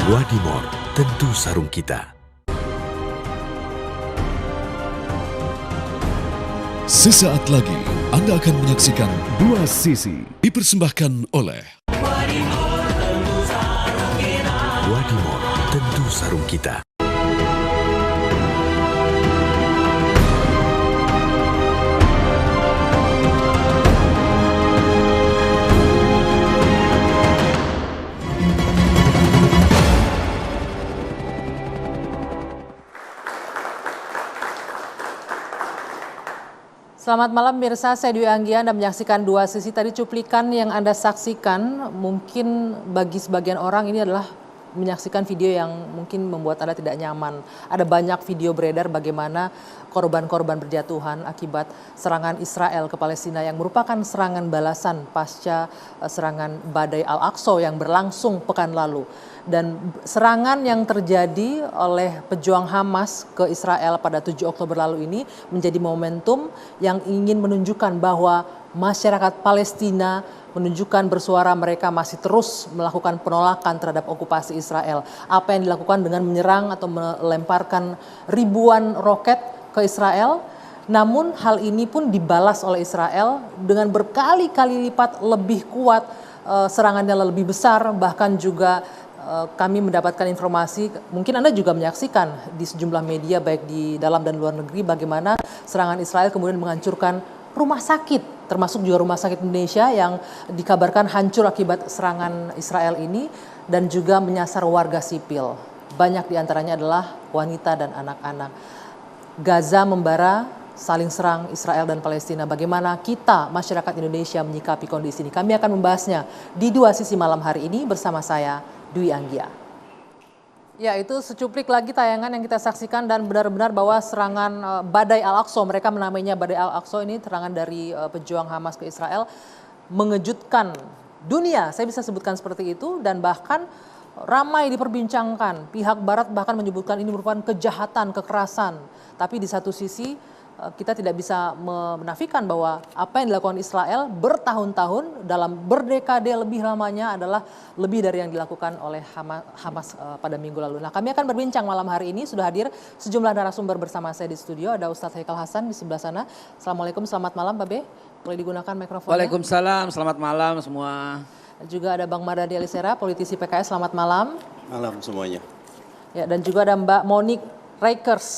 Wadimor, tentu sarung kita. Sesaat lagi Anda akan menyaksikan Dua Sisi, dipersembahkan oleh Wadimor, tentu sarung kita. Selamat malam pemirsa, saya Dwi Anggia. Anda menyaksikan Dua Sisi. Tadi cuplikan yang Anda saksikan mungkin bagi sebagian orang ini adalah menyaksikan video yang mungkin membuat Anda tidak nyaman. Ada banyak video beredar bagaimana korban-korban berjatuhan akibat serangan Israel ke Palestina yang merupakan serangan balasan pasca serangan Badai Al-Aqsa yang berlangsung pekan lalu. Dan serangan yang terjadi oleh pejuang Hamas ke Israel pada 7 Oktober lalu ini menjadi momentum yang ingin menunjukkan bahwa masyarakat Palestina menunjukkan bersuara mereka masih terus melakukan penolakan terhadap okupasi Israel. Apa yang dilakukan dengan menyerang atau melemparkan ribuan roket ke Israel, namun hal ini pun dibalas oleh Israel dengan berkali-kali lipat lebih kuat, serangannya lebih besar, bahkan juga kami mendapatkan informasi, mungkin Anda juga menyaksikan di sejumlah media baik di dalam dan luar negeri bagaimana serangan Israel kemudian menghancurkan rumah sakit, termasuk juga rumah sakit Indonesia yang dikabarkan hancur akibat serangan Israel ini dan juga menyasar warga sipil. Banyak diantaranya adalah wanita dan anak-anak. Gaza membara, saling serang Israel dan Palestina. Bagaimana kita, masyarakat Indonesia menyikapi kondisi ini? Kami akan membahasnya di Dua Sisi malam hari ini bersama saya, Dwi Anggia. Ya, itu secuplik lagi tayangan yang kita saksikan dan benar-benar bahwa serangan Badai Al-Aqsa, mereka menamainya Badai Al-Aqsa, ini serangan dari pejuang Hamas ke Israel, mengejutkan dunia, saya bisa sebutkan seperti itu, dan bahkan ramai diperbincangkan. Pihak Barat bahkan menyebutkan ini merupakan kejahatan, kekerasan. Tapi di satu sisi kita tidak bisa menafikan bahwa apa yang dilakukan Israel bertahun-tahun dalam berdekade lebih lamanya adalah lebih dari yang dilakukan oleh Hamas pada minggu lalu. Nah, kami akan berbincang malam hari ini, sudah hadir sejumlah narasumber bersama saya di studio. Ada Ustadz Haikal Hasan di sebelah sana. Assalamualaikum, selamat malam Pak B. Boleh digunakan mikrofonnya. Waalaikumsalam, selamat malam semua. Juga ada Bang Mardhani Alisera, politisi PKS, selamat malam. Malam semuanya. Ya, dan juga ada Mbak Monique Reikers.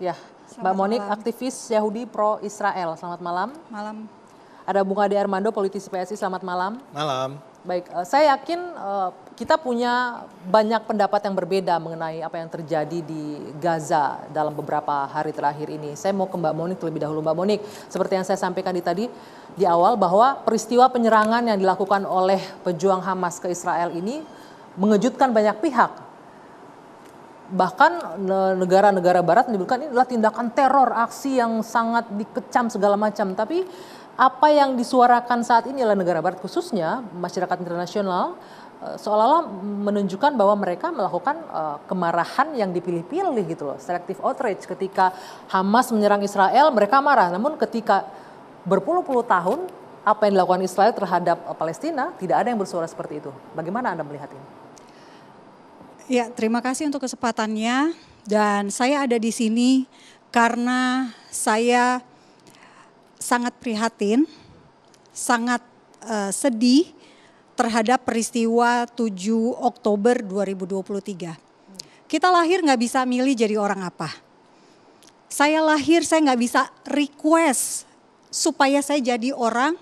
Ya. Mbak Monique, malam. aktivis Yahudi pro Israel. Selamat malam. Malam. Ada Bung Ade Armando, politisi PSI. Selamat malam. Malam. Baik, saya yakin kita punya banyak pendapat yang berbeda mengenai apa yang terjadi di Gaza dalam beberapa hari terakhir ini. Saya mau ke Mbak Monique terlebih dahulu. Mbak Monique, seperti yang saya sampaikan tadi di awal bahwa peristiwa penyerangan yang dilakukan oleh pejuang Hamas ke Israel ini mengejutkan banyak pihak. Bahkan negara-negara barat menyebutkan ini adalah tindakan teror, aksi yang sangat dikecam segala macam. Tapi apa yang disuarakan saat ini oleh negara barat, khususnya masyarakat internasional, seolah-olah menunjukkan bahwa mereka melakukan kemarahan yang dipilih-pilih gitu loh. Selective outrage. Ketika Hamas menyerang Israel, mereka marah. Namun ketika berpuluh-puluh tahun apa yang dilakukan Israel terhadap Palestina, tidak ada yang bersuara seperti itu. Bagaimana Anda melihat ini? Ya, terima kasih untuk kesempatannya, dan saya ada di sini karena saya sangat prihatin, sangat sedih terhadap peristiwa 7 Oktober 2023. Kita lahir nggak bisa milih jadi orang apa. Saya lahir, saya nggak bisa request supaya saya jadi orang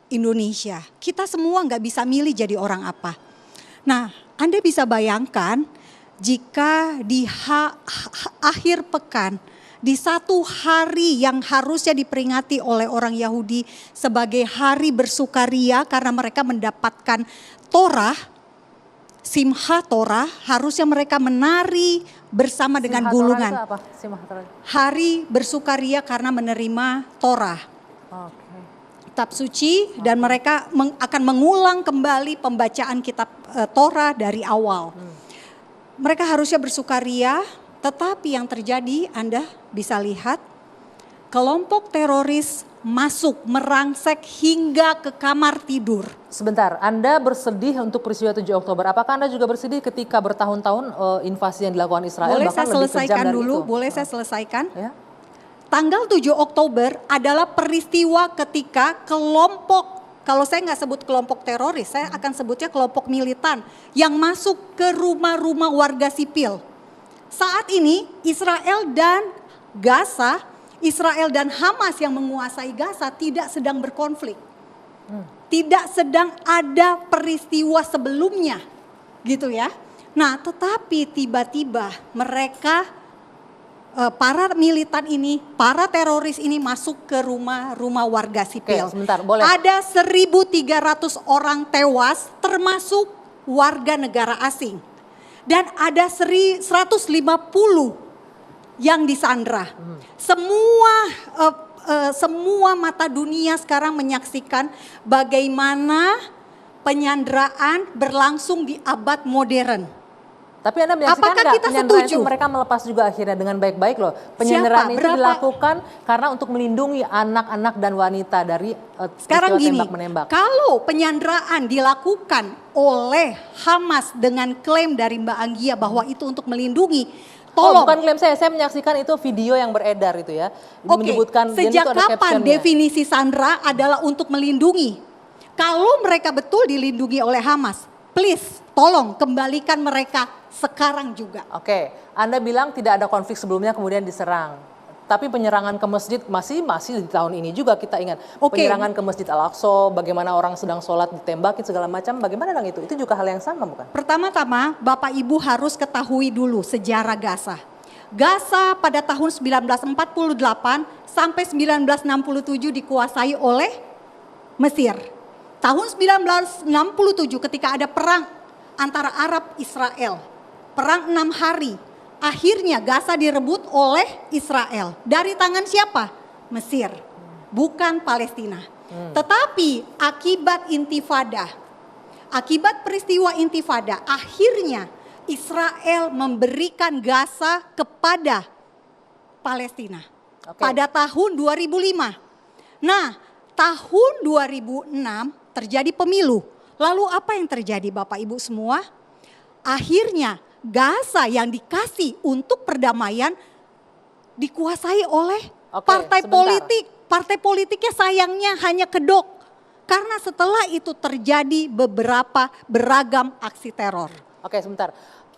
Indonesia. Kita semua nggak bisa milih jadi orang apa. Nah, Anda bisa bayangkan jika di akhir pekan, di satu hari yang harusnya diperingati oleh orang Yahudi sebagai hari bersukaria karena mereka mendapatkan Torah, Simha Torah, harusnya mereka menari bersama dengan gulungan. Hari bersukaria karena menerima Torah. Kitab suci, dan mereka akan mengulang kembali pembacaan kitab Torah dari awal. Mereka harusnya bersukaria, tetapi yang terjadi Anda bisa lihat kelompok teroris masuk, merangsek hingga ke kamar tidur. Sebentar, Anda bersedih untuk peristiwa 7 Oktober. Apakah Anda juga bersedih ketika bertahun-tahun invasi yang dilakukan Israel Boleh bahkan saya lebih kejam selesaikan dari dulu? itu? Boleh saya selesaikan? Ya. Tanggal 7 Oktober adalah peristiwa ketika kelompok, kalau saya nggak sebut kelompok teroris, saya akan sebutnya kelompok militan yang masuk ke rumah-rumah warga sipil. Saat ini Israel dan Gaza, Israel dan Hamas yang menguasai Gaza tidak sedang berkonflik. Tidak sedang ada peristiwa sebelumnya gitu ya. Nah tetapi tiba-tiba mereka, para militan ini, para teroris ini masuk ke rumah-rumah warga sipil. Oke, sebentar, boleh. Ada 1.300 orang tewas termasuk warga negara asing. Dan ada 150 yang disandra. Semua mata dunia sekarang menyaksikan bagaimana penyanderaan berlangsung di abad modern. Tapi Anda menyaksikan Apakah nggak kita penyanderaan setuju? itu mereka melepas juga akhirnya dengan baik-baik loh. Penyanderaan itu Berapa? dilakukan karena untuk melindungi anak-anak dan wanita dari Sekarang peristiwa gini, tembak-menembak. kalau penyanderaan dilakukan oleh Hamas dengan klaim dari Mbak Anggia bahwa itu untuk melindungi, tolong. Bukan klaim saya menyaksikan itu video yang beredar itu ya. Oke, Menyebutkan dan sejak itu ada kapan captionnya. definisi sandra adalah untuk melindungi? Kalau mereka betul dilindungi oleh Hamas, please tolong kembalikan mereka sekarang juga. Oke, Anda bilang tidak ada konflik sebelumnya kemudian diserang. Tapi penyerangan ke masjid masih di tahun ini juga kita ingat. Oke. Penyerangan ke Masjid Al-Aqsa, bagaimana orang sedang sholat ditembakin segala macam, bagaimana dong itu? Itu juga hal yang sama bukan? Pertama-tama Bapak Ibu harus ketahui dulu sejarah Gaza. Gaza pada tahun 1948 sampai 1967 dikuasai oleh Mesir. Tahun 1967 ketika ada perang antara Arab Israel, perang 6 hari, akhirnya Gaza direbut oleh Israel. Dari tangan siapa? Mesir, bukan Palestina. Tetapi akibat intifada, akibat peristiwa intifada, akhirnya Israel memberikan Gaza kepada Palestina. Oke. Pada tahun 2005. Nah, tahun 2006 terjadi pemilu. Lalu apa yang terjadi Bapak Ibu semua? Akhirnya Gaza yang dikasih untuk perdamaian dikuasai oleh Oke, partai sebentar. politik. Partai politiknya sayangnya hanya kedok. Karena setelah itu terjadi beberapa beragam aksi teror. Oke, sebentar.